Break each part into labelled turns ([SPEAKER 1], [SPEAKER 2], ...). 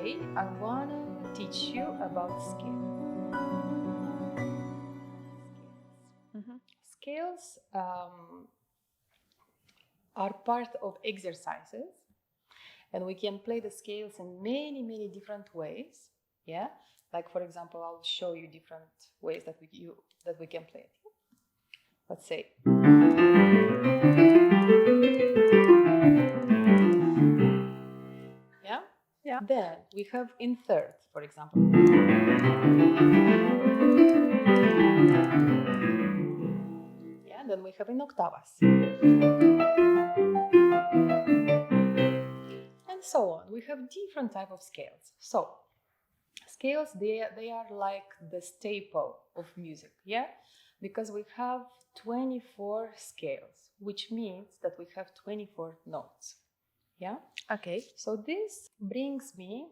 [SPEAKER 1] Today I want to teach you about scales. Scales are part of exercises, and we can play the scales in many different ways. Yeah, like for example, I'll show you different ways that we can play it. Let's say. Yeah?
[SPEAKER 2] Yeah.
[SPEAKER 1] Then we have in third, for example. Yeah, then we have in octavas. And so on. We have different type of scales. So, scales, they are like the staple of music, yeah? Because we have 24 scales, which means that we have 24 notes. Yeah?
[SPEAKER 2] Okay.
[SPEAKER 1] So this brings me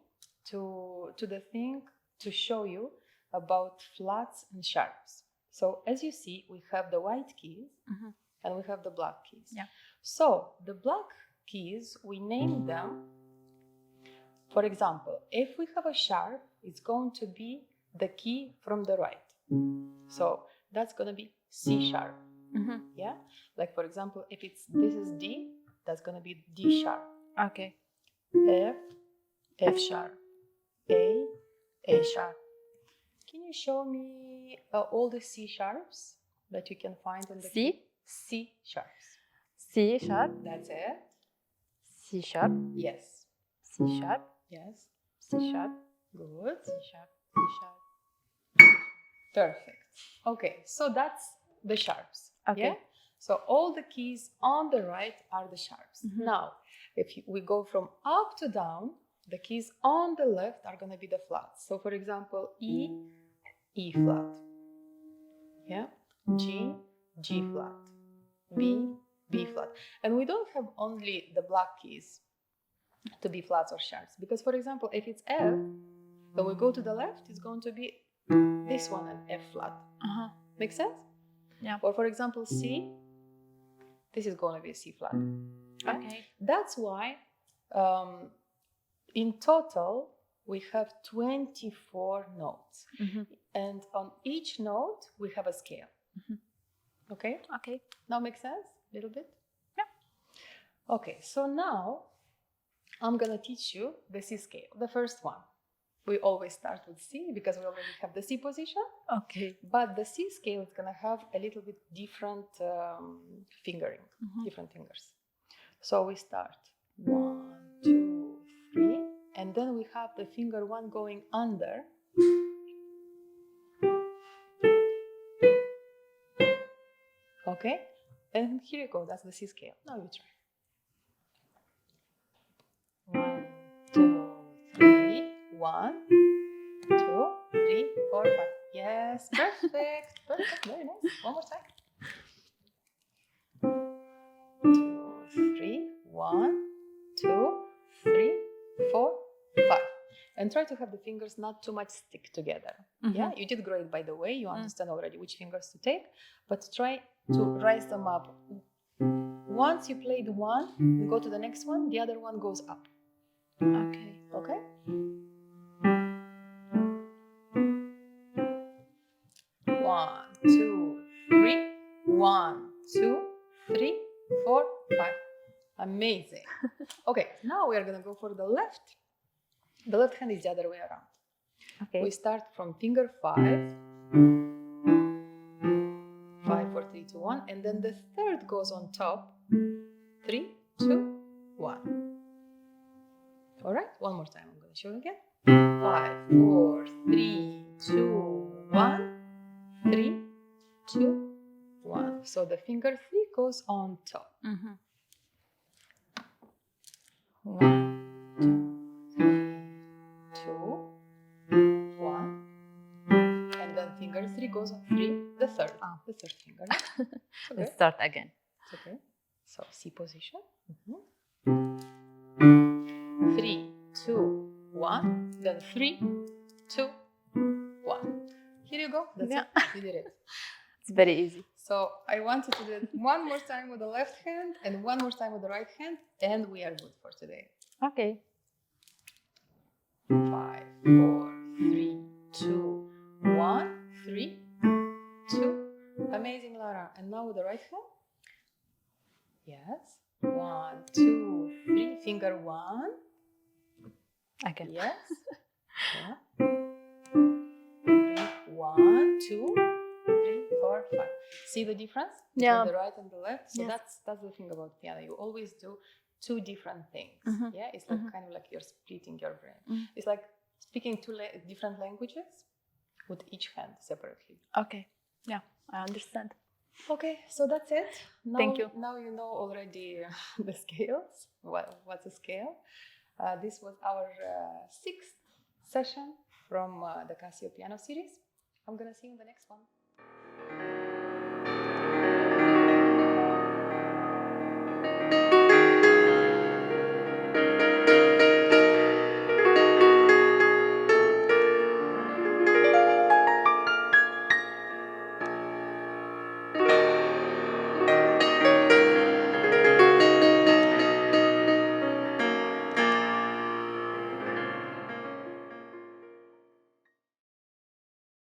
[SPEAKER 1] to the thing to show you about flats and sharps. So as you see, we have the white keys and we have the black keys.
[SPEAKER 2] Yeah.
[SPEAKER 1] So the black keys, we name them. For example, if we have a sharp, it's going to be the key from the right. So that's going to be C sharp. Yeah? Like for example, if this is D, that's going to be D sharp.
[SPEAKER 2] Okay.
[SPEAKER 1] F sharp, A sharp. Can you show me all the C sharps that you can find on the key? C sharps.
[SPEAKER 2] C sharp.
[SPEAKER 1] That's it.
[SPEAKER 2] C sharp.
[SPEAKER 1] Yes.
[SPEAKER 2] C sharp.
[SPEAKER 1] Yes.
[SPEAKER 2] C sharp.
[SPEAKER 1] Good.
[SPEAKER 2] C sharp. C sharp.
[SPEAKER 1] Perfect. Okay, so that's the sharps.
[SPEAKER 2] Okay.
[SPEAKER 1] Yeah? So all the keys on the right are the sharps. Now, if we go from up to down, the keys on the left are going to be the flats. So for example, E flat. Yeah? G flat. B flat. And we don't have only the black keys to be flats or sharps. Because for example, if it's F, when we go to the left, it's going to be this one, an F flat. Make sense?
[SPEAKER 2] Yeah.
[SPEAKER 1] Or for example, C, this is going to be a C flat.
[SPEAKER 2] Okay.
[SPEAKER 1] That's why in total we have 24 notes. And on each note we have a scale. Okay?
[SPEAKER 2] Okay.
[SPEAKER 1] Now make sense? A little bit?
[SPEAKER 2] Yeah.
[SPEAKER 1] Okay, so now I'm going to teach you the C scale, the first one. We always start with C because we already have the C position.
[SPEAKER 2] Okay.
[SPEAKER 1] But the C scale is going to have a little bit different fingering, different fingers. So we start 1, 2, 3, and then we have the finger 1 going under. Okay? And here you go, that's the C scale. Now you try. 1, 2, 3. 1, 2, 3, 4, 5. Yes, perfect. Perfect. Very nice. One more time. 2, 3. 1, 2, 3, 4, 5. And try to have the fingers not too much stick together. Yeah, you did great, by the way. You understand already which fingers to take, but try to rise them up. Once you played one, you go to the next one, the other one goes up.
[SPEAKER 2] Okay.
[SPEAKER 1] Okay? 1, 2, 3. 1, 2, 3, 4, 5. Amazing. Okay, now we are going to go for the left. The left hand is the other way around.
[SPEAKER 2] Okay.
[SPEAKER 1] We start from finger 5. 5, 4, 3, 2, 1. And then the third goes on top. 3, 2, 1. All right, one more time. I'm going to show you again. 5, 4, 3, 2, 1. 3, 2, 1. So the finger 3 goes on top. 1, 2, 2, 1. And then finger 3 goes on 3, the third finger. Okay.
[SPEAKER 2] Let's start again.
[SPEAKER 1] It's okay. So C position. 3, 2, 1. Then 3, 2, 1. Here you go. That's it. You did it.
[SPEAKER 2] It's very easy.
[SPEAKER 1] So I want you to do it one more time with the left hand and one more time with the right hand, and we are good for today.
[SPEAKER 2] Okay.
[SPEAKER 1] 5, 4, 3, 2, 1, 3, 2. Amazing, Lara. And now with the right hand. Yes. 1, 2, 3. Finger 1.
[SPEAKER 2] Again.
[SPEAKER 1] Yes. Yeah. 3, 1, 2, 3, 4, 5. See the difference between
[SPEAKER 2] Yeah.
[SPEAKER 1] the right and the left? So
[SPEAKER 2] Yes.
[SPEAKER 1] that's the thing about piano. You always do two different things. Yeah, it's like kind of like you're splitting your brain. It's like speaking two different languages with each hand separately.
[SPEAKER 2] Okay. Yeah, I understand.
[SPEAKER 1] Okay, so that's it. Now,
[SPEAKER 2] Thank you.
[SPEAKER 1] Now you know already the scales. What's a scale? This was our sixth session from the CASIO piano series. I'm gonna see you in the next one.